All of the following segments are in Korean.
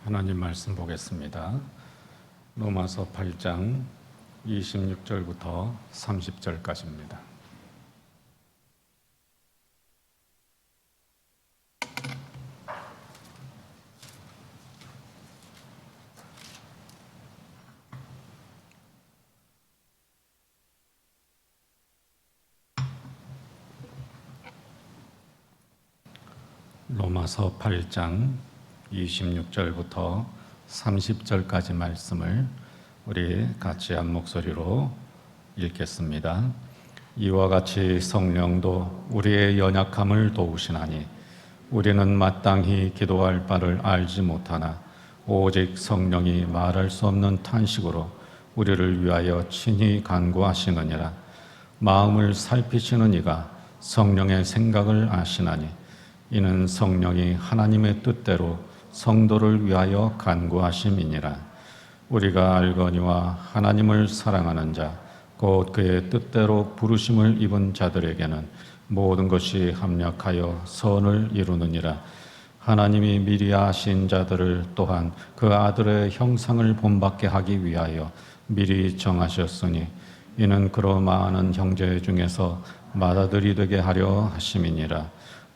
하나님 말씀 보겠습니다. 로마서 8장 26절부터 30절까지입니다. 로마서 8장 26절부터 30절까지 말씀을 우리 같이 한 목소리로 읽겠습니다. 이와 같이 성령도 우리의 연약함을 도우시나니 우리는 마땅히 기도할 바를 알지 못하나 오직 성령이 말할 수 없는 탄식으로 우리를 위하여 친히 간구하시느니라. 마음을 살피시는 이가 성령의 생각을 아시나니 이는 성령이 하나님의 뜻대로 성도를 위하여 간구하심이니라. 우리가 알거니와 하나님을 사랑하는 자 곧 그의 뜻대로 부르심을 입은 자들에게는 모든 것이 합력하여 선을 이루느니라. 하나님이 미리 아신 자들을 또한 그 아들의 형상을 본받게 하기 위하여 미리 정하셨으니 이는 그로 많은 형제 중에서 맏아들이 되게 하려 하심이니라.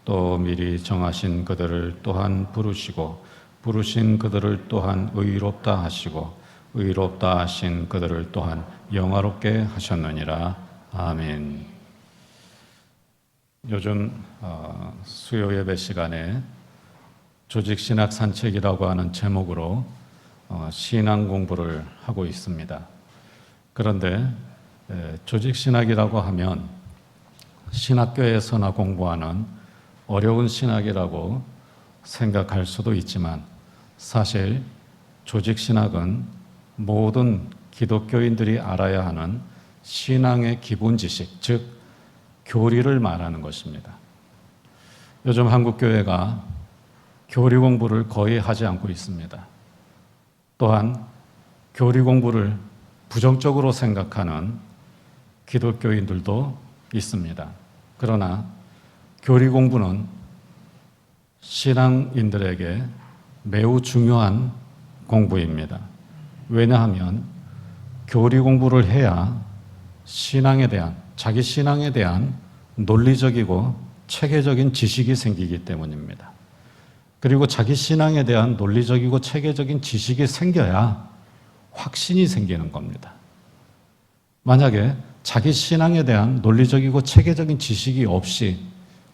또 미리 정하신 그들을 또한 부르시고 부르신 그들을 또한 의롭다 하시고 의롭다 하신 그들을 또한 영화롭게 하셨느니라. 아멘. 요즘 수요 예배 시간에 조직신학 산책이라고 하는 제목으로 신앙 공부를 하고 있습니다. 그런데 조직신학이라고 하면 신학교에서나 공부하는 어려운 신학이라고 생각할 수도 있지만 사실 조직신학은 모든 기독교인들이 알아야 하는 신앙의 기본 지식, 즉 교리를 말하는 것입니다. 요즘 한국교회가 교리 공부를 거의 하지 않고 있습니다. 또한 교리 공부를 부정적으로 생각하는 기독교인들도 있습니다. 그러나 교리 공부는 신앙인들에게 매우 중요한 공부입니다. 왜냐하면 교리 공부를 해야 신앙에 대한, 자기 신앙에 대한 논리적이고 체계적인 지식이 생기기 때문입니다. 그리고 자기 신앙에 대한 논리적이고 체계적인 지식이 생겨야 확신이 생기는 겁니다. 만약에 자기 신앙에 대한 논리적이고 체계적인 지식이 없이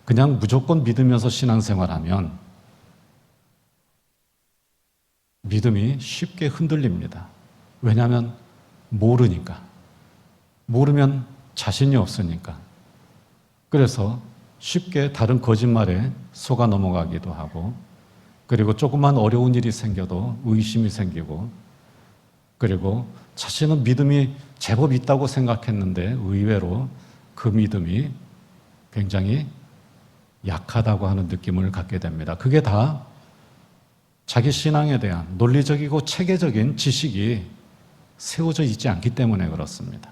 그냥 무조건 믿으면서 신앙생활하면 믿음이 쉽게 흔들립니다. 왜냐하면 모르니까. 모르면 자신이 없으니까. 그래서 쉽게 다른 거짓말에 속아 넘어가기도 하고, 그리고 조금만 어려운 일이 생겨도 의심이 생기고, 그리고 자신은 믿음이 제법 있다고 생각했는데 의외로 그 믿음이 굉장히 약하다고 하는 느낌을 갖게 됩니다. 그게 다 자기 신앙에 대한 논리적이고 체계적인 지식이 세워져 있지 않기 때문에 그렇습니다.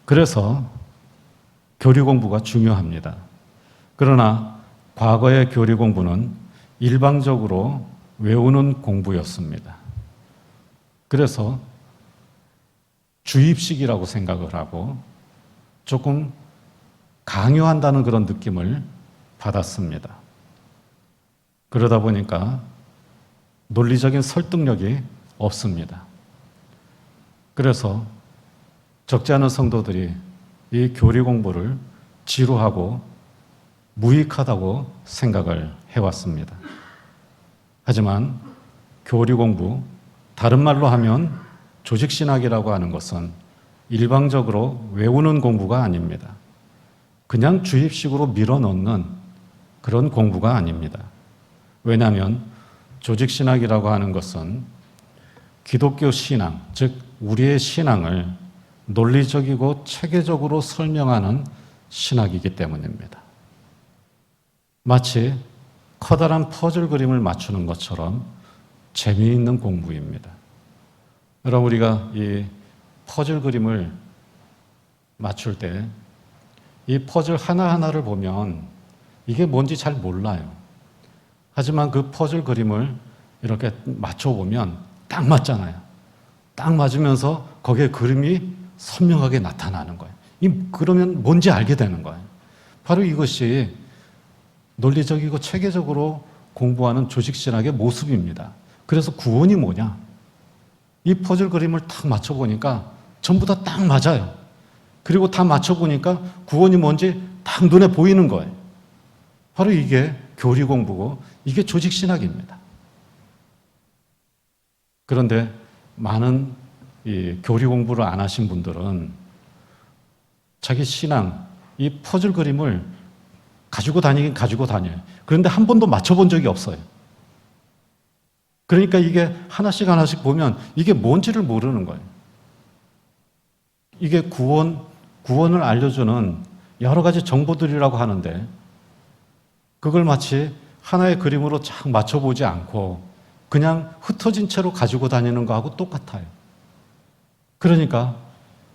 그래서 교리 공부가 중요합니다. 그러나 과거의 교리 공부는 일방적으로 외우는 공부였습니다. 그래서 주입식이라고 생각을 하고 조금 강요한다는 그런 느낌을 받았습니다. 그러다 보니까 논리적인 설득력이 없습니다. 그래서 적지 않은 성도들이 이 교리 공부를 지루하고 무익하다고 생각을 해왔습니다. 하지만 교리 공부, 다른 말로 하면 조직신학이라고 하는 것은 일방적으로 외우는 공부가 아닙니다. 그냥 주입식으로 밀어넣는 그런 공부가 아닙니다. 왜냐하면 조직신학이라고 하는 것은 기독교 신앙, 즉 우리의 신앙을 논리적이고 체계적으로 설명하는 신학이기 때문입니다. 마치 커다란 퍼즐 그림을 맞추는 것처럼 재미있는 공부입니다. 여러분, 우리가 이 퍼즐 그림을 맞출 때 이 퍼즐 하나하나를 보면 이게 뭔지 잘 몰라요. 하지만 그 퍼즐 그림을 이렇게 맞춰보면 딱 맞잖아요. 딱 맞으면서 거기에 그림이 선명하게 나타나는 거예요. 그러면 뭔지 알게 되는 거예요. 바로 이것이 논리적이고 체계적으로 공부하는 조직신학의 모습입니다. 그래서 구원이 뭐냐? 이 퍼즐 그림을 딱 맞춰보니까 전부 다 딱 맞아요. 그리고 다 맞춰보니까 구원이 뭔지 딱 눈에 보이는 거예요. 바로 이게 교리 공부고 이게 조직신학입니다. 그런데 많은 이 교리 공부를 안 하신 분들은 자기 신앙, 이 퍼즐 그림을 가지고 다니긴 가지고 다녀요. 그런데 한 번도 맞춰본 적이 없어요. 그러니까 이게 하나씩 하나씩 보면 이게 뭔지를 모르는 거예요. 이게 구원을 알려주는 여러 가지 정보들이라고 하는데 그걸 마치 하나의 그림으로 쫙 맞춰보지 않고 그냥 흩어진 채로 가지고 다니는 거하고 똑같아요. 그러니까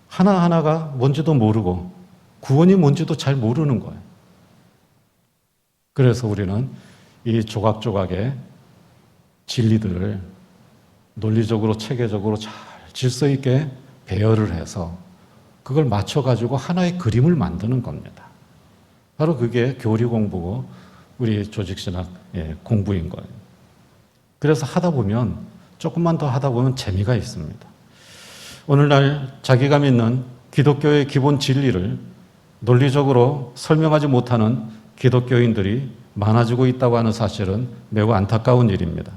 하나하나가 뭔지도 모르고 구원이 뭔지도 잘 모르는 거예요. 그래서 우리는 이 조각조각의 진리들을 논리적으로 체계적으로 잘 질서 있게 배열을 해서 그걸 맞춰가지고 하나의 그림을 만드는 겁니다. 바로 그게 교리 공부고 우리 조직신학의 공부인 거예요. 그래서 하다 보면 조금만 더 하다 보면 재미가 있습니다. 오늘날 자기가 믿는 기독교의 기본 진리를 논리적으로 설명하지 못하는 기독교인들이 많아지고 있다고 하는 사실은 매우 안타까운 일입니다.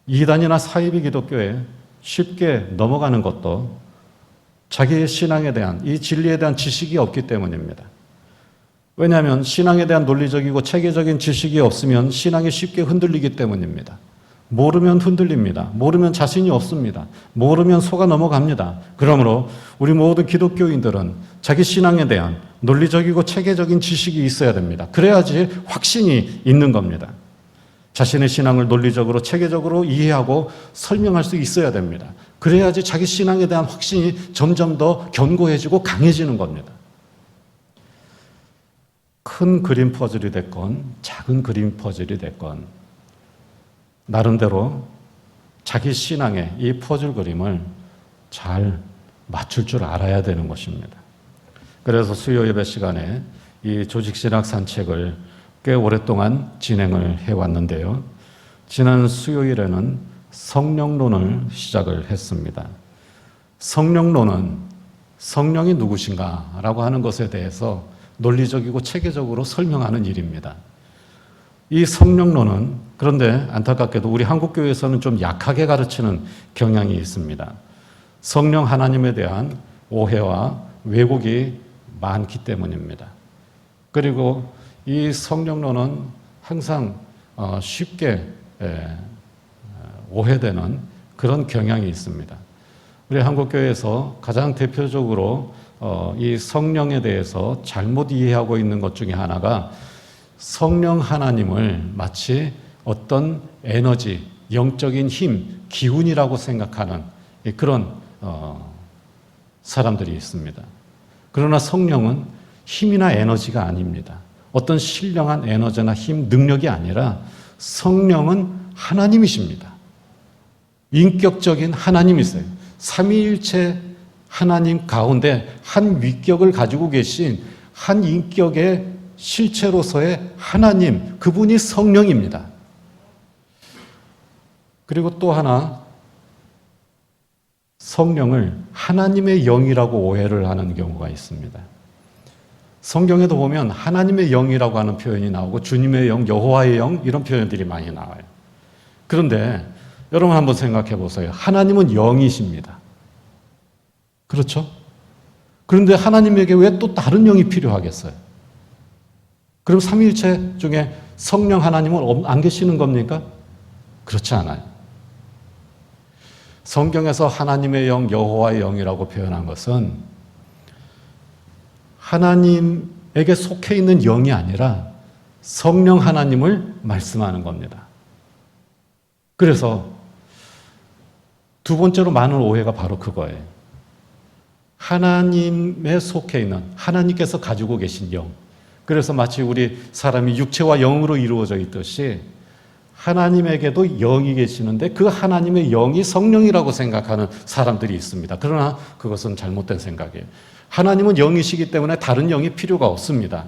이단이나 사이비 기독교에 쉽게 넘어가는 것도 자기의 신앙에 대한 이 진리에 대한 지식이 없기 때문입니다. 왜냐하면 신앙에 대한 논리적이고 체계적인 지식이 없으면 신앙이 쉽게 흔들리기 때문입니다. 모르면 흔들립니다. 모르면 자신이 없습니다. 모르면 속아 넘어갑니다. 그러므로 우리 모든 기독교인들은 자기 신앙에 대한 논리적이고 체계적인 지식이 있어야 됩니다. 그래야지 확신이 있는 겁니다. 자신의 신앙을 논리적으로 체계적으로 이해하고 설명할 수 있어야 됩니다. 그래야지 자기 신앙에 대한 확신이 점점 더 견고해지고 강해지는 겁니다. 큰 그림 퍼즐이 됐건 작은 그림 퍼즐이 됐건 나름대로 자기 신앙의 이 퍼즐 그림을 잘 맞출 줄 알아야 되는 것입니다. 그래서 수요 예배 시간에 이 조직신학 산책을 꽤 오랫동안 진행을 해왔는데요. 지난 수요일에는 성령론을 시작을 했습니다. 성령론은 성령이 누구신가라고 하는 것에 대해서 논리적이고 체계적으로 설명하는 일입니다. 이 성령론은 그런데 안타깝게도 우리 한국교회에서는 좀 약하게 가르치는 경향이 있습니다. 성령 하나님에 대한 오해와 왜곡이 많기 때문입니다. 그리고 이 성령론은 항상 쉽게 오해되는 그런 경향이 있습니다. 우리 한국교회에서 가장 대표적으로 이 성령에 대해서 잘못 이해하고 있는 것 중에 하나가 성령 하나님을 마치 어떤 에너지, 영적인 힘, 기운이라고 생각하는 그런 사람들이 있습니다. 그러나 성령은 힘이나 에너지가 아닙니다. 어떤 신령한 에너지나 힘, 능력이 아니라 성령은 하나님이십니다. 인격적인 하나님이세요. 삼위일체 하나님 가운데 한 위격을 가지고 계신 한 인격의 실체로서의 하나님, 그분이 성령입니다. 그리고 또 하나, 성령을 하나님의 영이라고 오해를 하는 경우가 있습니다. 성경에도 보면 하나님의 영이라고 하는 표현이 나오고 주님의 영, 여호와의 영 이런 표현들이 많이 나와요. 그런데 여러분 한번 생각해 보세요. 하나님은 영이십니다. 그렇죠? 그런데 하나님에게 왜 또 다른 영이 필요하겠어요? 그럼 삼위일체 중에 성령 하나님은 안 계시는 겁니까? 그렇지 않아요. 성경에서 하나님의 영, 여호와의 영이라고 표현한 것은 하나님에게 속해 있는 영이 아니라 성령 하나님을 말씀하는 겁니다. 그래서 두 번째로 많은 오해가 바로 그거예요. 하나님에 속해 있는 하나님께서 가지고 계신 영. 그래서 마치 우리 사람이 육체와 영으로 이루어져 있듯이 하나님에게도 영이 계시는데 그 하나님의 영이 성령이라고 생각하는 사람들이 있습니다. 그러나 그것은 잘못된 생각이에요. 하나님은 영이시기 때문에 다른 영이 필요가 없습니다.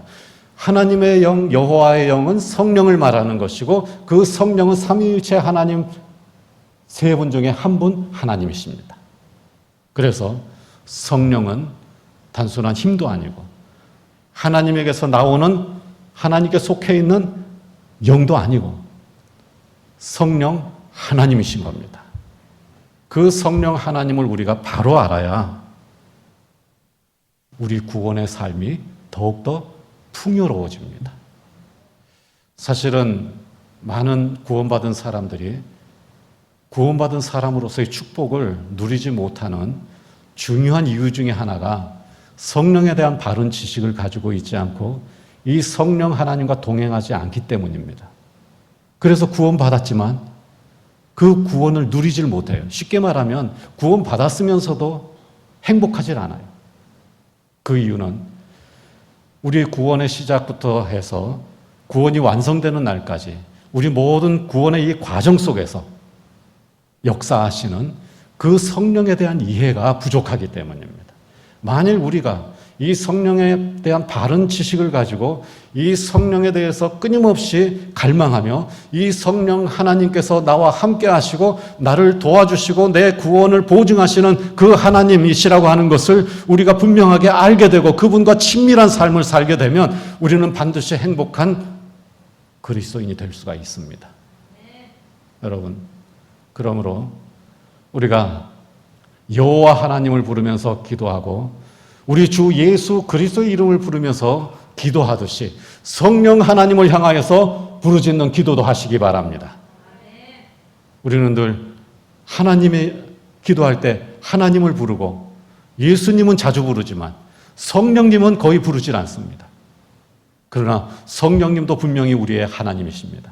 하나님의 영, 여호와의 영은 성령을 말하는 것이고 그 성령은 삼위일체 하나님 세 분 중에 한 분 하나님이십니다. 그래서 성령은 단순한 힘도 아니고 하나님에게서 나오는 하나님께 속해 있는 영도 아니고 성령 하나님이신 겁니다. 그 성령 하나님을 우리가 바로 알아야 우리 구원의 삶이 더욱더 풍요로워집니다. 사실은 많은 구원받은 사람들이 구원받은 사람으로서의 축복을 누리지 못하는 중요한 이유 중에 하나가 성령에 대한 바른 지식을 가지고 있지 않고 이 성령 하나님과 동행하지 않기 때문입니다. 그래서 구원받았지만 그 구원을 누리질 못해요. 쉽게 말하면 구원받았으면서도 행복하질 않아요. 그 이유는 우리의 구원의 시작부터 해서 구원이 완성되는 날까지 우리 모든 구원의 이 과정 속에서 역사하시는 그 성령에 대한 이해가 부족하기 때문입니다. 만일 우리가 이 성령에 대한 바른 지식을 가지고 이 성령에 대해서 끊임없이 갈망하며 이 성령 하나님께서 나와 함께 하시고 나를 도와주시고 내 구원을 보증하시는 그 하나님이시라고 하는 것을 우리가 분명하게 알게 되고 그분과 친밀한 삶을 살게 되면 우리는 반드시 행복한 그리스도인이 될 수가 있습니다. 여러분, 그러므로 우리가 여호와 하나님을 부르면서 기도하고 우리 주 예수 그리스도의 이름을 부르면서 기도하듯이 성령 하나님을 향하여서 부르짖는 기도도 하시기 바랍니다. 우리는 늘 하나님의 기도할 때 하나님을 부르고 예수님은 자주 부르지만 성령님은 거의 부르질 않습니다. 그러나 성령님도 분명히 우리의 하나님이십니다.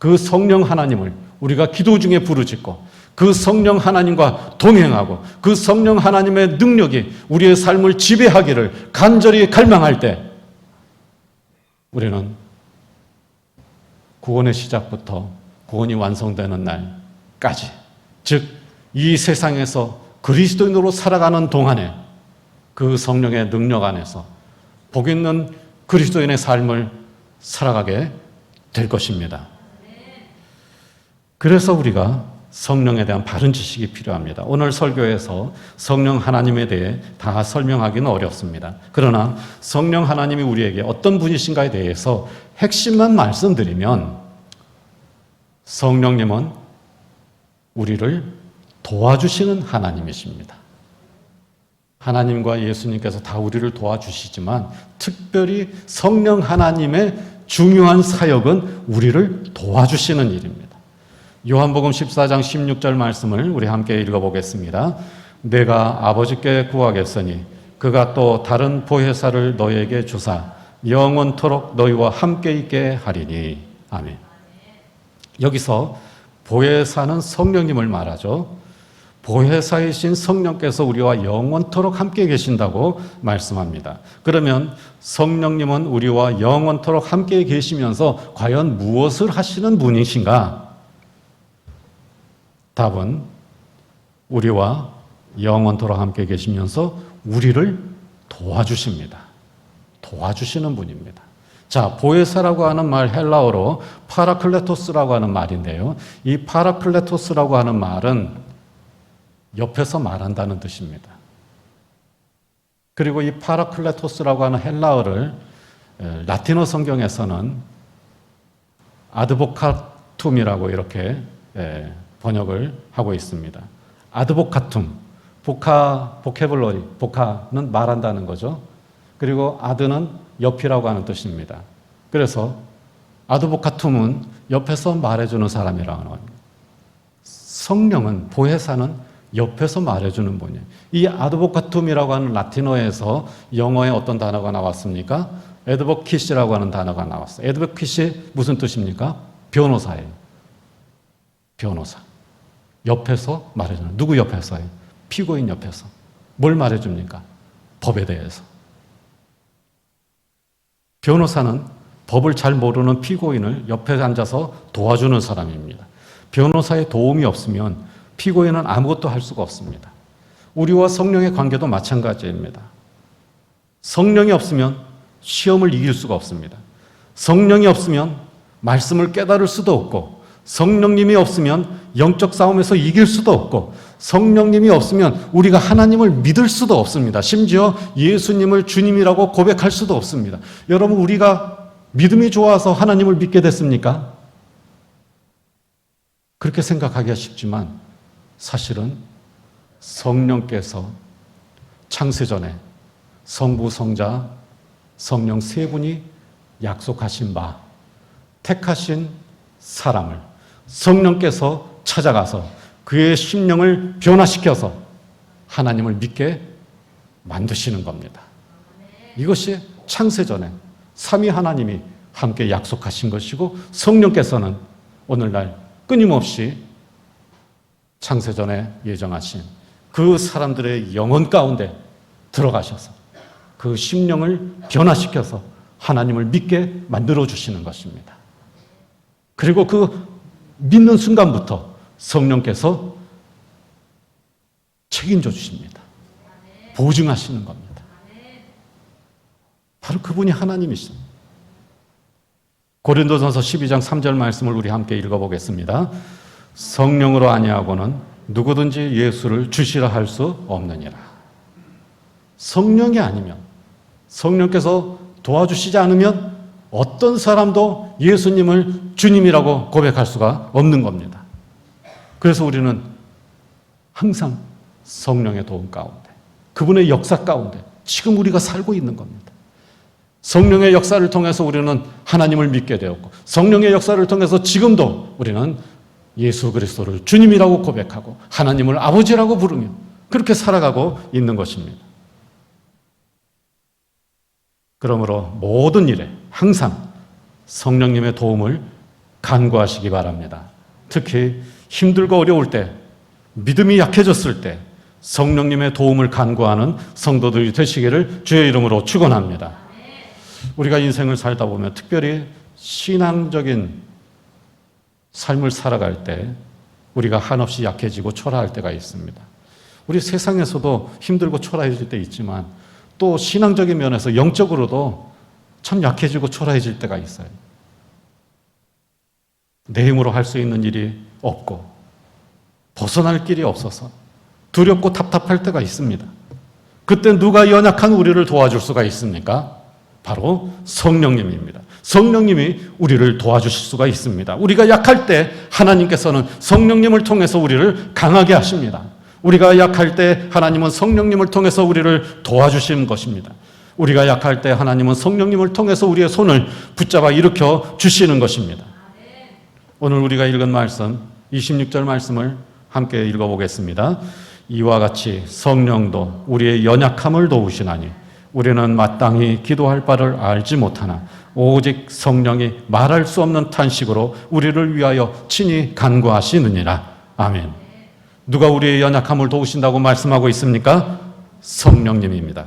그 성령 하나님을 우리가 기도 중에 부르짖고 그 성령 하나님과 동행하고 그 성령 하나님의 능력이 우리의 삶을 지배하기를 간절히 갈망할 때 우리는 구원의 시작부터 구원이 완성되는 날까지, 즉 이 세상에서 그리스도인으로 살아가는 동안에 그 성령의 능력 안에서 복 있는 그리스도인의 삶을 살아가게 될 것입니다. 그래서 우리가 성령에 대한 바른 지식이 필요합니다. 오늘 설교에서 성령 하나님에 대해 다 설명하기는 어렵습니다. 그러나 성령 하나님이 우리에게 어떤 분이신가에 대해서 핵심만 말씀드리면 성령님은 우리를 도와주시는 하나님이십니다. 하나님과 예수님께서 다 우리를 도와주시지만 특별히 성령 하나님의 중요한 사역은 우리를 도와주시는 일입니다. 요한복음 14장 16절 말씀을 우리 함께 읽어보겠습니다. 내가 아버지께 구하겠으니 그가 또 다른 보혜사를 너희에게 주사 영원토록 너희와 함께 있게 하리니. 아멘. 여기서 보혜사는 성령님을 말하죠. 보혜사이신 성령께서 우리와 영원토록 함께 계신다고 말씀합니다. 그러면 성령님은 우리와 영원토록 함께 계시면서 과연 무엇을 하시는 분이신가? 답은 우리와 영원토록 함께 계시면서 우리를 도와주십니다. 도와주시는 분입니다. 자, 보혜사라고 하는 말 헬라어로 파라클레토스라고 하는 말인데요. 이 파라클레토스라고 하는 말은 옆에서 말한다는 뜻입니다. 그리고 이 파라클레토스라고 하는 헬라어를 라틴어 성경에서는 아드보카툼이라고 이렇게 번역을 하고 있습니다. 아드보카툼, 보케블러리, 보카는 말한다는 거죠. 그리고 아드는 옆이라고 하는 뜻입니다. 그래서 아드보카툼은 옆에서 말해주는 사람이라고 하는 겁니다. 성령은, 보혜사는 옆에서 말해주는 분이에요. 이 아드보카툼이라고 하는 라틴어에서 영어에 어떤 단어가 나왔습니까? 에드보키시라고 하는 단어가 나왔어요. 에드보키시 무슨 뜻입니까? 변호사예요. 변호사. 옆에서 말해주는, 누구 옆에서요? 피고인 옆에서. 뭘 말해줍니까? 법에 대해서. 변호사는 법을 잘 모르는 피고인을 옆에 앉아서 도와주는 사람입니다. 변호사의 도움이 없으면 피고인은 아무것도 할 수가 없습니다. 우리와 성령의 관계도 마찬가지입니다. 성령이 없으면 시험을 이길 수가 없습니다. 성령이 없으면 말씀을 깨달을 수도 없고, 성령님이 없으면 영적 싸움에서 이길 수도 없고, 성령님이 없으면 우리가 하나님을 믿을 수도 없습니다. 심지어 예수님을 주님이라고 고백할 수도 없습니다. 여러분, 우리가 믿음이 좋아서 하나님을 믿게 됐습니까? 그렇게 생각하기가 쉽지만 사실은 성령께서 창세전에 성부, 성자, 성령 세 분이 약속하신 바, 택하신 사람을 성령께서 찾아가서 그의 심령을 변화시켜서 하나님을 믿게 만드시는 겁니다. 이것이 창세전에 삼위 하나님이 함께 약속하신 것이고, 성령께서는 오늘날 끊임없이 창세전에 예정하신 그 사람들의 영혼 가운데 들어가셔서 그 심령을 변화시켜서 하나님을 믿게 만들어주시는 것입니다. 그리고 그 믿는 순간부터 성령께서 책임져 주십니다. 보증하시는 겁니다. 바로 그분이 하나님이십니다. 고린도전서 12장 3절 말씀을 우리 함께 읽어보겠습니다. 성령으로 아니하고는 누구든지 예수를 주시라 할 수 없느니라. 성령이 아니면, 성령께서 도와주시지 않으면 어떤 사람도 예수님을 주님이라고 고백할 수가 없는 겁니다. 그래서 우리는 항상 성령의 도움 가운데, 그분의 역사 가운데 지금 우리가 살고 있는 겁니다. 성령의 역사를 통해서 우리는 하나님을 믿게 되었고, 성령의 역사를 통해서 지금도 우리는 예수 그리스도를 주님이라고 고백하고 하나님을 아버지라고 부르며 그렇게 살아가고 있는 것입니다. 그러므로 모든 일에 항상 성령님의 도움을 간구하시기 바랍니다. 특히 힘들고 어려울 때, 믿음이 약해졌을 때 성령님의 도움을 간구하는 성도들이 되시기를 주의 이름으로 축원합니다. 우리가 인생을 살다 보면 특별히 신앙적인 삶을 살아갈 때 우리가 한없이 약해지고 초라할 때가 있습니다. 우리 세상에서도 힘들고 초라해질 때 있지만 또 신앙적인 면에서 영적으로도 참 약해지고 초라해질 때가 있어요. 내 힘으로 할 수 있는 일이 없고 벗어날 길이 없어서 두렵고 답답할 때가 있습니다. 그때 누가 연약한 우리를 도와줄 수가 있습니까? 바로 성령님입니다. 성령님이 우리를 도와주실 수가 있습니다. 우리가 약할 때 하나님께서는 성령님을 통해서 우리를 강하게 하십니다. 우리가 약할 때 하나님은 성령님을 통해서 우리를 도와주시는 것입니다. 우리가 약할 때 하나님은 성령님을 통해서 우리의 손을 붙잡아 일으켜 주시는 것입니다. 오늘 우리가 읽은 말씀 26절 말씀을 함께 읽어보겠습니다. 이와 같이 성령도 우리의 연약함을 도우시나니 우리는 마땅히 기도할 바를 알지 못하나 오직 성령이 말할 수 없는 탄식으로 우리를 위하여 친히 간구하시느니라. 아멘. 누가 우리의 연약함을 도우신다고 말씀하고 있습니까? 성령님입니다.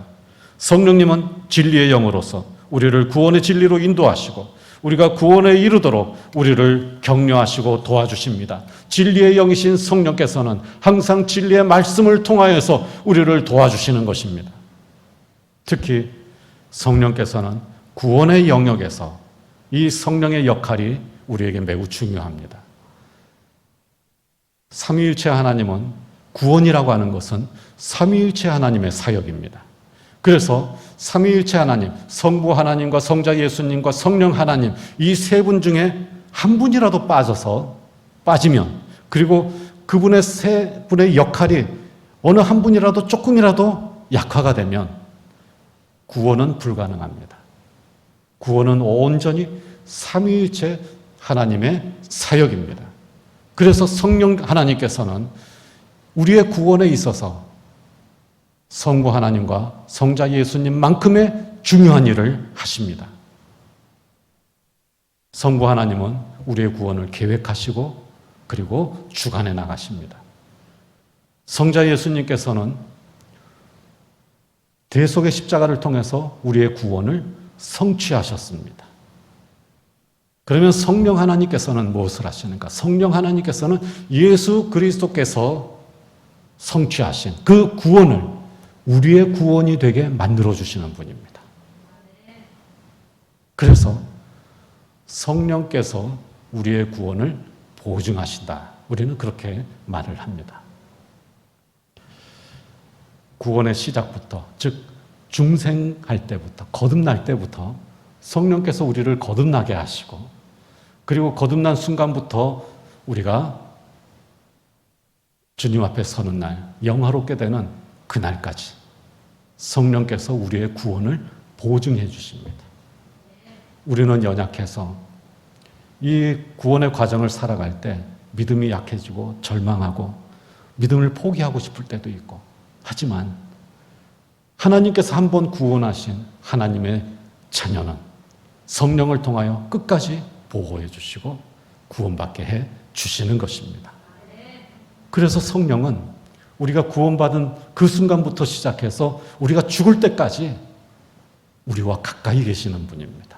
성령님은 진리의 영으로서 우리를 구원의 진리로 인도하시고 우리가 구원에 이르도록 우리를 격려하시고 도와주십니다. 진리의 영이신 성령께서는 항상 진리의 말씀을 통하여서 우리를 도와주시는 것입니다. 특히 성령께서는 구원의 영역에서 이 성령의 역할이 우리에게 매우 중요합니다. 삼위일체 하나님은, 구원이라고 하는 것은 삼위일체 하나님의 사역입니다. 그래서 삼위일체 하나님, 성부 하나님과 성자 예수님과 성령 하나님, 이 세 분 중에 한 분이라도 빠지면, 그리고 그분의 세 분의 역할이 어느 한 분이라도 조금이라도 약화가 되면 구원은 불가능합니다. 구원은 온전히 삼위일체 하나님의 사역입니다. 그래서 성령 하나님께서는 우리의 구원에 있어서 성부 하나님과 성자 예수님만큼의 중요한 일을 하십니다. 성부 하나님은 우리의 구원을 계획하시고 그리고 주관해 나가십니다. 성자 예수님께서는 대속의 십자가를 통해서 우리의 구원을 성취하셨습니다. 그러면 성령 하나님께서는 무엇을 하시는가? 성령 하나님께서는 예수 그리스도께서 성취하신 그 구원을 우리의 구원이 되게 만들어주시는 분입니다. 그래서 성령께서 우리의 구원을 보증하신다. 우리는 그렇게 말을 합니다. 구원의 시작부터, 즉 중생할 때부터, 거듭날 때부터 성령께서 우리를 거듭나게 하시고, 그리고 거듭난 순간부터 우리가 주님 앞에 서는 날, 영화롭게 되는 그날까지 성령께서 우리의 구원을 보증해 주십니다. 우리는 연약해서 이 구원의 과정을 살아갈 때 믿음이 약해지고 절망하고 믿음을 포기하고 싶을 때도 있고, 하지만 하나님께서 한 번 구원하신 하나님의 자녀는 성령을 통하여 끝까지 보호해 주시고 구원받게 해 주시는 것입니다. 그래서 성령은 우리가 구원받은 그 순간부터 시작해서 우리가 죽을 때까지 우리와 가까이 계시는 분입니다.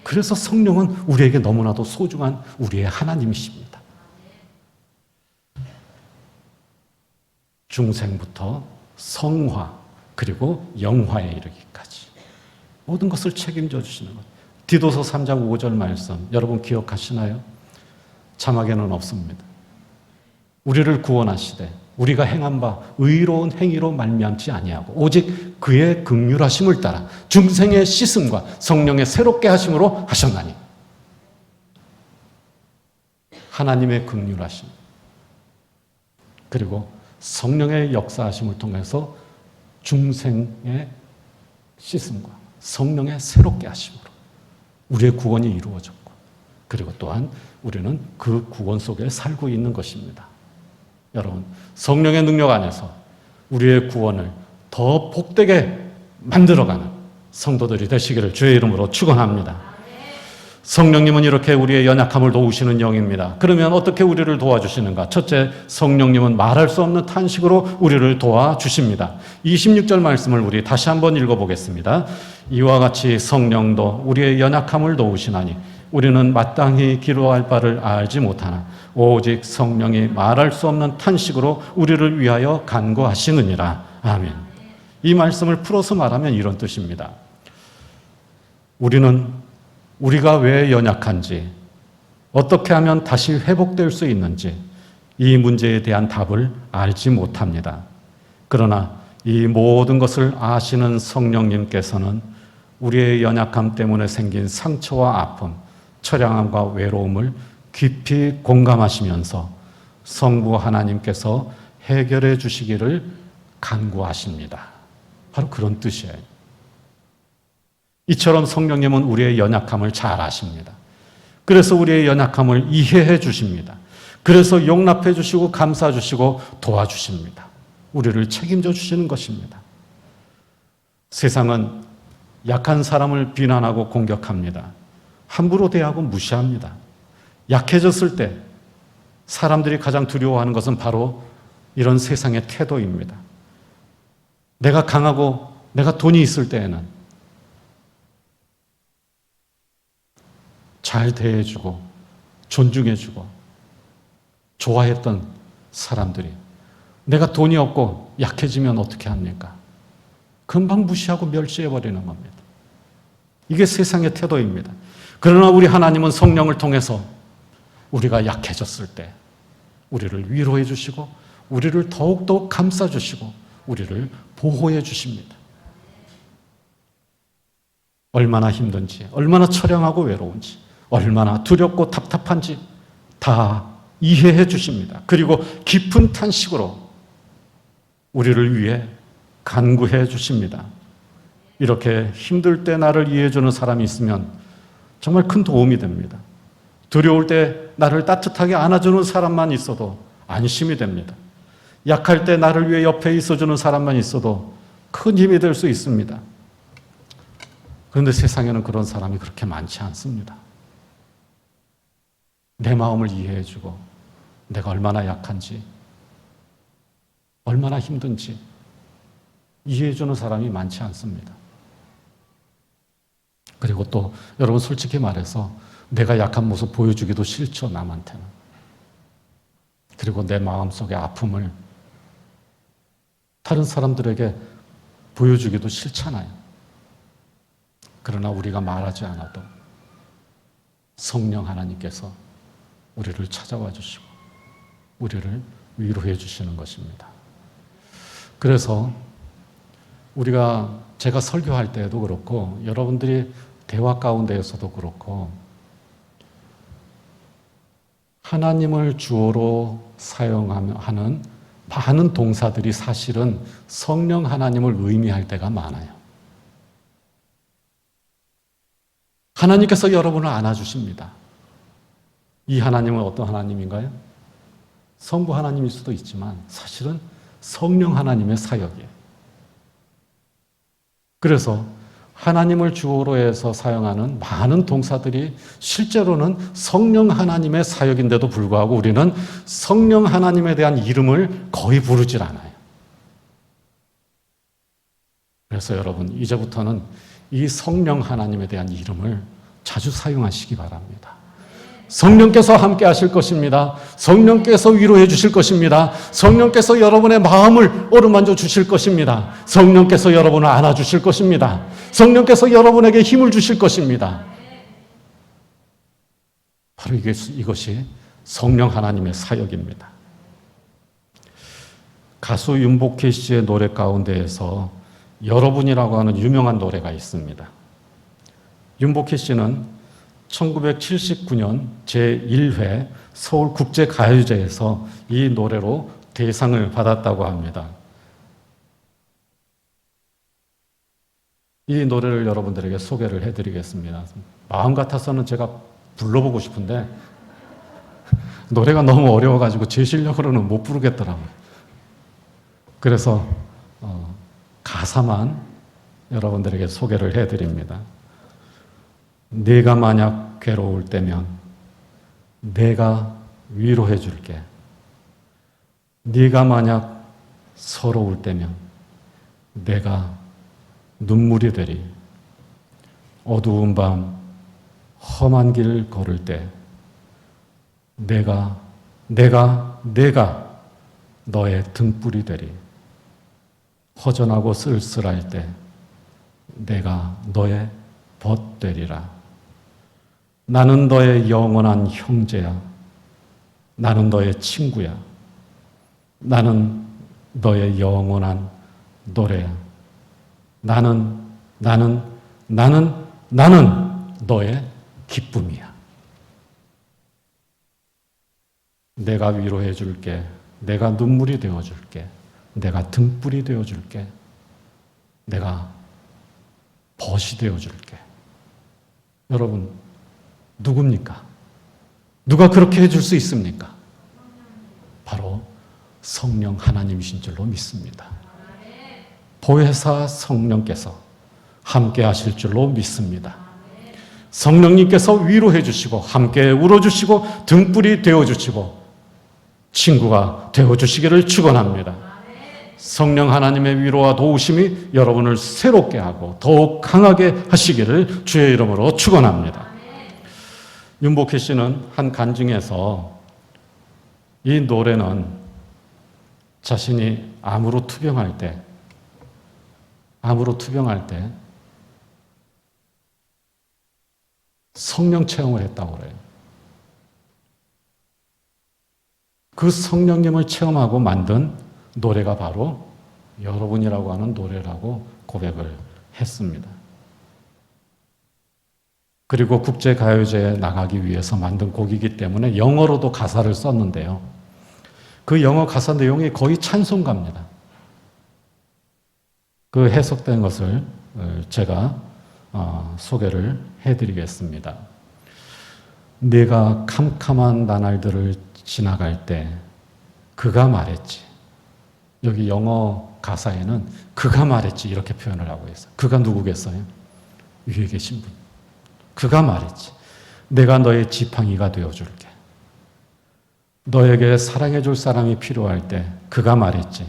그래서 성령은 우리에게 너무나도 소중한 우리의 하나님이십니다. 중생부터 성화 그리고 영화에 이르기까지 모든 것을 책임져 주시는 것. 디도서 3장 5절 말씀 여러분 기억하시나요? 자막에는 없습니다. 우리를 구원하시되 우리가 행한 바 의로운 행위로 말미암지 아니하고 오직 그의 긍휼하심을 따라 중생의 씻음과 성령의 새롭게 하심으로 하셨나니. 하나님의 긍휼하심 그리고 성령의 역사하심을 통해서 중생의 씻음과 성령의 새롭게 하심으로 우리의 구원이 이루어졌고, 그리고 또한 우리는 그 구원 속에 살고 있는 것입니다. 여러분, 성령의 능력 안에서 우리의 구원을 더 복되게 만들어가는 성도들이 되시기를 주의 이름으로 축원합니다. 성령님은 이렇게 우리의 연약함을 도우시는 영입니다. 그러면 어떻게 우리를 도와주시는가? 첫째, 성령님은 말할 수 없는 탄식으로 우리를 도와주십니다. 26절 말씀을 우리 다시 한번 읽어보겠습니다. 이와 같이 성령도 우리의 연약함을 도우시나니 우리는 마땅히 기도할 바를 알지 못하나 오직 성령이 말할 수 없는 탄식으로 우리를 위하여 간구하시느니라. 아멘. 이 말씀을 풀어서 말하면 이런 뜻입니다. 우리가 왜 연약한지, 어떻게 하면 다시 회복될 수 있는지 이 문제에 대한 답을 알지 못합니다. 그러나 이 모든 것을 아시는 성령님께서는 우리의 연약함 때문에 생긴 상처와 아픔, 처량함과 외로움을 깊이 공감하시면서 성부 하나님께서 해결해 주시기를 간구하십니다. 바로 그런 뜻이에요. 이처럼 성령님은 우리의 연약함을 잘 아십니다. 그래서 우리의 연약함을 이해해 주십니다. 그래서 용납해 주시고 감싸 주시고 도와주십니다. 우리를 책임져 주시는 것입니다. 세상은 약한 사람을 비난하고 공격합니다. 함부로 대하고 무시합니다. 약해졌을 때 사람들이 가장 두려워하는 것은 바로 이런 세상의 태도입니다. 내가 강하고 내가 돈이 있을 때에는 잘 대해주고 존중해주고 좋아했던 사람들이 내가 돈이 없고 약해지면 어떻게 합니까? 금방 무시하고 멸시해버리는 겁니다. 이게 세상의 태도입니다. 그러나 우리 하나님은 성령을 통해서 우리가 약해졌을 때 우리를 위로해 주시고 우리를 더욱더 감싸 주시고 우리를 보호해 주십니다. 얼마나 힘든지, 얼마나 처량하고 외로운지, 얼마나 두렵고 답답한지 다 이해해 주십니다. 그리고 깊은 탄식으로 우리를 위해 간구해 주십니다. 이렇게 힘들 때 나를 이해해 주는 사람이 있으면 정말 큰 도움이 됩니다. 두려울 때 나를 따뜻하게 안아주는 사람만 있어도 안심이 됩니다. 약할 때 나를 위해 옆에 있어주는 사람만 있어도 큰 힘이 될 수 있습니다. 그런데 세상에는 그런 사람이 그렇게 많지 않습니다. 내 마음을 이해해주고 내가 얼마나 약한지, 얼마나 힘든지 이해해주는 사람이 많지 않습니다. 그리고 또 여러분 솔직히 말해서 내가 약한 모습 보여주기도 싫죠, 남한테는. 그리고 내 마음속의 아픔을 다른 사람들에게 보여주기도 싫잖아요. 그러나 우리가 말하지 않아도 성령 하나님께서 우리를 찾아와 주시고 우리를 위로해 주시는 것입니다. 그래서 제가 설교할 때에도 그렇고 여러분들이 대화 가운데에서도 그렇고 하나님을 주어로 사용하는 많은 동사들이 사실은 성령 하나님을 의미할 때가 많아요. 하나님께서 여러분을 안아주십니다. 이 하나님은 어떤 하나님인가요? 성부 하나님일 수도 있지만 사실은 성령 하나님의 사역이에요. 그래서 하나님을 주어로 해서 사용하는 많은 동사들이 실제로는 성령 하나님의 사역인데도 불구하고 우리는 성령 하나님에 대한 이름을 거의 부르질 않아요. 그래서 여러분, 이제부터는 이 성령 하나님에 대한 이름을 자주 사용하시기 바랍니다. 성령께서 함께 하실 것입니다. 성령께서 위로해 주실 것입니다. 성령께서 여러분의 마음을 어루만져 주실 것입니다. 성령께서 여러분을 안아 주실 것입니다. 성령께서 여러분에게 힘을 주실 것입니다. 바로 이것이 성령 하나님의 사역입니다. 가수 윤복희 씨의 노래 가운데에서 여러분이라고 하는 유명한 노래가 있습니다. 윤복희 씨는 1979년 제1회 서울국제가요제에서 이 노래로 대상을 받았다고 합니다. 이 노래를 여러분들에게 소개를 해드리겠습니다. 마음 같아서는 제가 불러보고 싶은데 노래가 너무 어려워가지고 제 실력으로는 못 부르겠더라고요. 그래서 가사만 여러분들에게 소개를 해드립니다. 네가 만약 괴로울 때면 내가 위로해 줄게. 네가 만약 서러울 때면 내가 눈물이 되리. 어두운 밤 험한 길 걸을 때 내가 너의 등불이 되리. 허전하고 쓸쓸할 때 내가 너의 벗 되리라. 나는 너의 영원한 형제야. 나는 너의 친구야. 나는 너의 영원한 노래야. 나는 너의 기쁨이야. 내가 위로해 줄게. 내가 눈물이 되어 줄게. 내가 등불이 되어 줄게. 내가 벗이 되어 줄게. 여러분, 누굽니까? 누가 그렇게 해줄 수 있습니까? 바로 성령 하나님이신 줄로 믿습니다. 보혜사 성령께서 함께 하실 줄로 믿습니다. 성령님께서 위로해 주시고 함께 울어주시고 등불이 되어주시고 친구가 되어주시기를 축원합니다. 성령 하나님의 위로와 도우심이 여러분을 새롭게 하고 더욱 강하게 하시기를 주의 이름으로 축원합니다. 윤복희 씨는 한 간증에서 이 노래는 자신이 암으로 투병할 때 성령 체험을 했다고 그래요. 그 성령님을 체험하고 만든 노래가 바로 여러분이라고 하는 노래라고 고백을 했습니다. 그리고 국제가요제에 나가기 위해서 만든 곡이기 때문에 영어로도 가사를 썼는데요. 그 영어 가사 내용이 거의 찬송가입니다. 그 해석된 것을 제가 소개를 해드리겠습니다. 내가 캄캄한 나날들을 지나갈 때 그가 말했지. 여기 영어 가사에는 그가 말했지 이렇게 표현을 하고 있어요. 그가 누구겠어요? 위에 계신 분. 그가 말했지. 내가 너의 지팡이가 되어줄게. 너에게 사랑해줄 사람이 필요할 때 그가 말했지.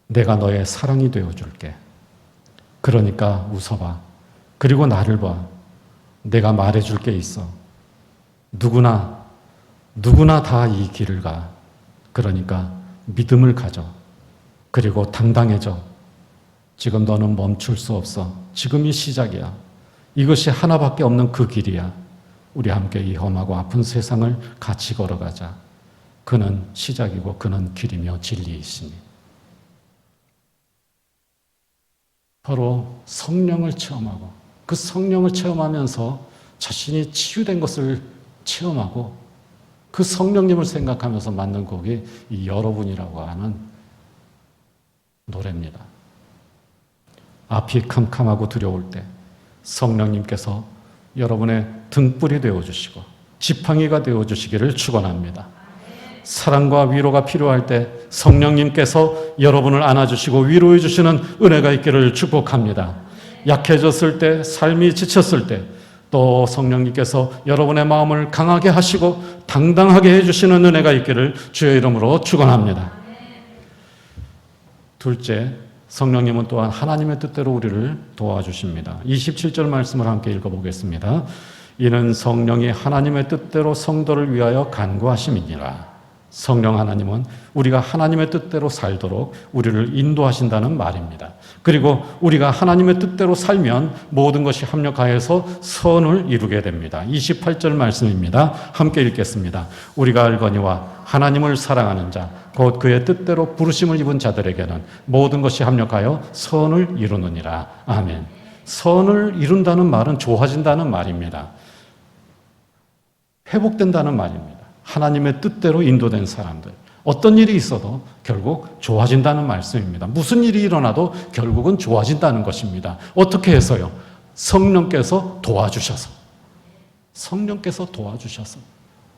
내가 너의 사랑이 되어줄게. 그러니까 웃어봐. 그리고 나를 봐. 내가 말해줄 게 있어. 누구나 다 이 길을 가. 그러니까 믿음을 가져. 그리고 당당해져. 지금 너는 멈출 수 없어. 지금이 시작이야. 이것이 하나밖에 없는 그 길이야. 우리 함께 이 험하고 아픈 세상을 같이 걸어가자. 그는 시작이고 그는 길이며 진리이시니. 바로 성령을 체험하고 그 성령을 체험하면서 자신이 치유된 것을 체험하고 그 성령님을 생각하면서 만든 곡이 이 여러분이라고 하는 노래입니다. 앞이 캄캄하고 두려울 때 성령님께서 여러분의 등불이 되어주시고 지팡이가 되어주시기를 축원합니다. 사랑과 위로가 필요할 때 성령님께서 여러분을 안아주시고 위로해 주시는 은혜가 있기를 축복합니다. 약해졌을 때, 삶이 지쳤을 때 또 성령님께서 여러분의 마음을 강하게 하시고 당당하게 해주시는 은혜가 있기를 주의 이름으로 축원합니다. 둘째, 성령님은 또한 하나님의 뜻대로 우리를 도와주십니다. 27절 말씀을 함께 읽어보겠습니다. 이는 성령이 하나님의 뜻대로 성도를 위하여 간구하심이니라. 성령 하나님은 우리가 하나님의 뜻대로 살도록 우리를 인도하신다는 말입니다. 그리고 우리가 하나님의 뜻대로 살면 모든 것이 합력하여서 선을 이루게 됩니다. 28절 말씀입니다. 함께 읽겠습니다. 우리가 알거니와 하나님을 사랑하는 자, 곧 그의 뜻대로 부르심을 입은 자들에게는 모든 것이 합력하여 선을 이루느니라. 아멘. 선을 이룬다는 말은 좋아진다는 말입니다. 회복된다는 말입니다. 하나님의 뜻대로 인도된 사람들, 어떤 일이 있어도 결국 좋아진다는 말씀입니다. 무슨 일이 일어나도 결국은 좋아진다는 것입니다. 어떻게 해서요? 성령께서 도와주셔서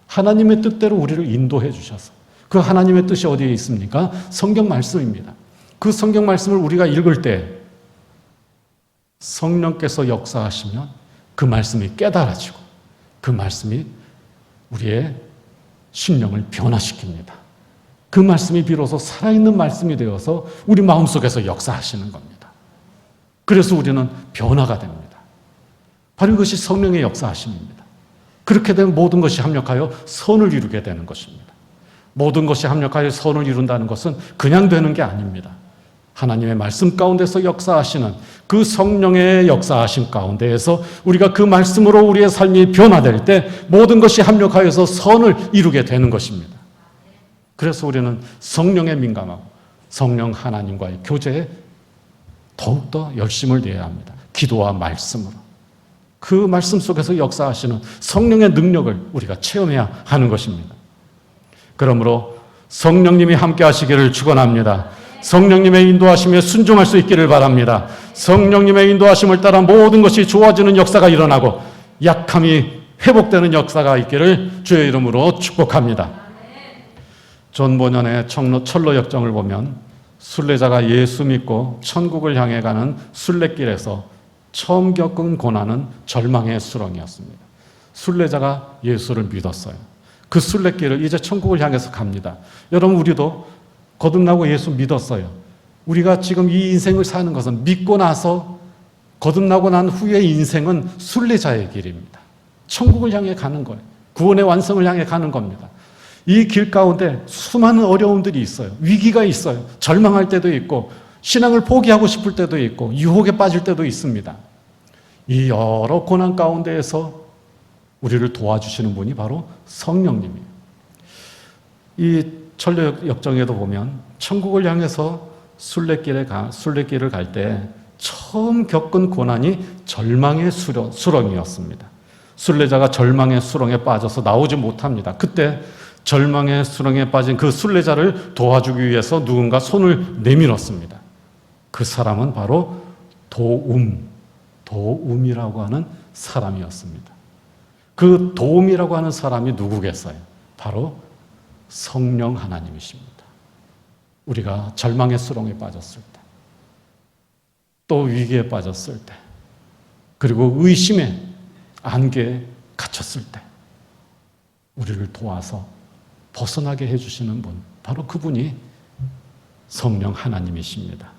하나님의 뜻대로 우리를 인도해 주셔서. 그 하나님의 뜻이 어디에 있습니까? 성경 말씀입니다. 그 성경 말씀을 우리가 읽을 때 성령께서 역사하시면 그 말씀이 깨달아지고 그 말씀이 우리의 심령을 변화시킵니다. 그 말씀이 비로소 살아있는 말씀이 되어서 우리 마음속에서 역사하시는 겁니다. 그래서 우리는 변화가 됩니다. 바로 이것이 성령의 역사하심입니다. 그렇게 되면 모든 것이 합력하여 선을 이루게 되는 것입니다. 모든 것이 합력하여 선을 이룬다는 것은 그냥 되는 게 아닙니다. 하나님의 말씀 가운데서 역사하시는 그 성령의 역사하심 가운데에서 우리가 그 말씀으로 우리의 삶이 변화될 때 모든 것이 합력하여서 선을 이루게 되는 것입니다. 그래서 우리는 성령에 민감하고 성령 하나님과의 교제에 더욱더 열심을 내야 합니다. 기도와 말씀으로. 그 말씀 속에서 역사하시는 성령의 능력을 우리가 체험해야 하는 것입니다. 그러므로 성령님이 함께 하시기를 축원합니다. 성령님의 인도하심에 순종할 수 있기를 바랍니다. 성령님의 인도하심을 따라 모든 것이 좋아지는 역사가 일어나고 약함이 회복되는 역사가 있기를 주의 이름으로 축복합니다. 존 보년의 철로 역정을 보면 순례자가 예수 믿고 천국을 향해 가는 순례길에서 처음 겪은 고난은 절망의 수렁이었습니다. 순례자가 예수를 믿었어요. 그 순례길을 이제 천국을 향해서 갑니다. 여러분, 우리도 거듭나고 예수 믿었어요. 우리가 지금 이 인생을 사는 것은 믿고 나서 거듭나고 난 후의 인생은 순례자의 길입니다. 천국을 향해 가는 거예요. 구원의 완성을 향해 가는 겁니다. 이 길 가운데 수많은 어려움들이 있어요. 위기가 있어요. 절망할 때도 있고 신앙을 포기하고 싶을 때도 있고 유혹에 빠질 때도 있습니다. 이 여러 고난 가운데에서 우리를 도와주시는 분이 바로 성령님이에요. 이 철로 역정에도 보면 천국을 향해서 순례길을 갈 때 처음 겪은 고난이 절망의 수렁이었습니다. 순례자가 절망의 수렁에 빠져서 나오지 못합니다. 그때 절망의 수렁에 빠진 그 순례자를 도와주기 위해서 누군가 손을 내밀었습니다. 그 사람은 바로 도움이라고 하는 사람이었습니다. 그 도움이라고 하는 사람이 누구겠어요? 바로 성령 하나님이십니다. 우리가 절망의 수렁에 빠졌을 때, 또 위기에 빠졌을 때, 그리고 의심의 안개에 갇혔을 때 우리를 도와서 벗어나게 해주시는 분, 바로 그분이 성령 하나님이십니다.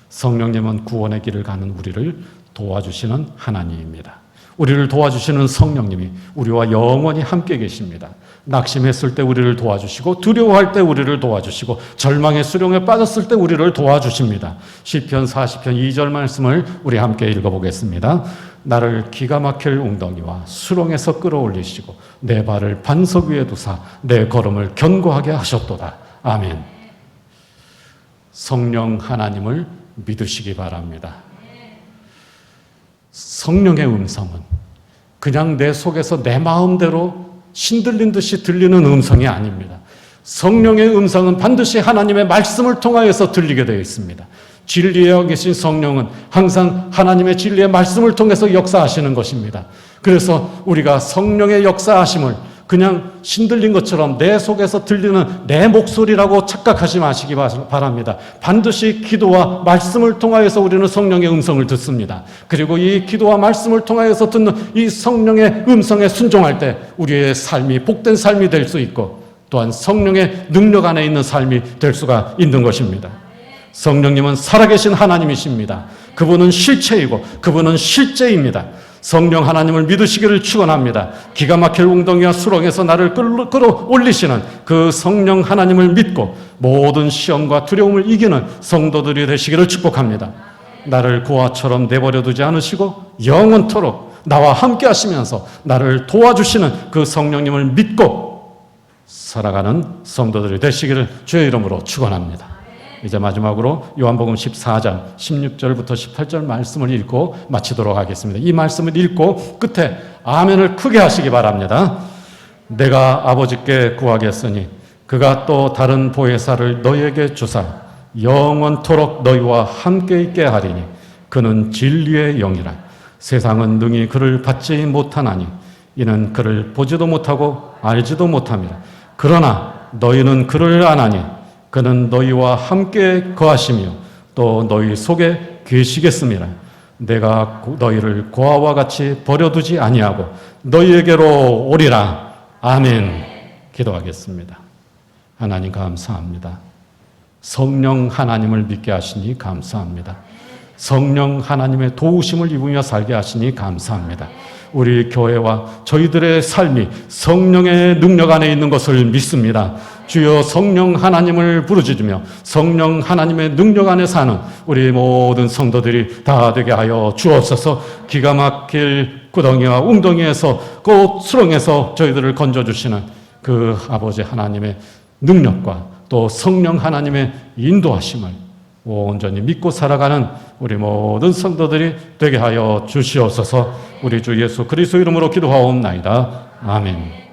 성령님은 구원의 길을 가는 우리를 도와주시는 하나님입니다. 우리를 도와주시는 성령님이 우리와 영원히 함께 계십니다. 낙심했을 때 우리를 도와주시고 두려워할 때 우리를 도와주시고 절망의 수렁에 빠졌을 때 우리를 도와주십니다. 시편 40편 2절 말씀을 우리 함께 읽어보겠습니다. 나를 기가 막힐 웅덩이와 수렁에서 끌어올리시고 내 발을 반석 위에 두사 내 걸음을 견고하게 하셨도다. 아멘. 성령 하나님을 믿으시기 바랍니다. 성령의 음성은 그냥 내 속에서 내 마음대로 신들린 듯이 들리는 음성이 아닙니다. 성령의 음성은 반드시 하나님의 말씀을 통하여서 들리게 되어 있습니다. 진리에 계신 성령은 항상 하나님의 진리의 말씀을 통해서 역사하시는 것입니다. 그래서 우리가 성령의 역사하심을 그냥 신들린 것처럼 내 속에서 들리는 내 목소리라고 착각하지 마시기 바랍니다. 반드시 기도와 말씀을 통하여서 우리는 성령의 음성을 듣습니다. 그리고 이 기도와 말씀을 통하여서 듣는 이 성령의 음성에 순종할 때 우리의 삶이 복된 삶이 될 수 있고 또한 성령의 능력 안에 있는 삶이 될 수가 있는 것입니다. 성령님은 살아계신 하나님이십니다. 그분은 실체이고 그분은 실제입니다. 성령 하나님을 믿으시기를 축원합니다. 기가 막힐 웅덩이와 수렁에서 나를 끌어올리시는 그 성령 하나님을 믿고 모든 시험과 두려움을 이기는 성도들이 되시기를 축복합니다. 나를 고아처럼 내버려 두지 않으시고 영원토록 나와 함께 하시면서 나를 도와주시는 그 성령님을 믿고 살아가는 성도들이 되시기를 주의 이름으로 축원합니다. 이제 마지막으로 요한복음 14장 16절부터 18절 말씀을 읽고 마치도록 하겠습니다. 이 말씀을 읽고 끝에 아멘을 크게 하시기 바랍니다. 내가 아버지께 구하겠으니 그가 또 다른 보혜사를 너희에게 주사 영원토록 너희와 함께 있게 하리니 그는 진리의 영이라. 세상은 능히 그를 받지 못하나니 이는 그를 보지도 못하고 알지도 못함이라. 그러나 너희는 그를 아나니 그는 너희와 함께 거하시며 또 너희 속에 계시겠습니다. 내가 너희를 고아와 같이 버려두지 아니하고 너희에게로 오리라. 아멘. 기도하겠습니다. 하나님 감사합니다. 성령 하나님을 믿게 하시니 감사합니다. 성령 하나님의 도우심을 입으며 살게 하시니 감사합니다. 우리 교회와 저희들의 삶이 성령의 능력 안에 있는 것을 믿습니다. 주여 성령 하나님을 부르짖으며 성령 하나님의 능력 안에 사는 우리 모든 성도들이 다 되게 하여 주옵소서. 기가 막힐 구덩이와 웅덩이에서 그 수렁에서 저희들을 건져주시는 그 아버지 하나님의 능력과 또 성령 하나님의 인도하심을 온전히 믿고 살아가는 우리 모든 성도들이 되게 하여 주시옵소서. 우리 주 예수 그리스도 이름으로 기도하옵나이다. 아멘.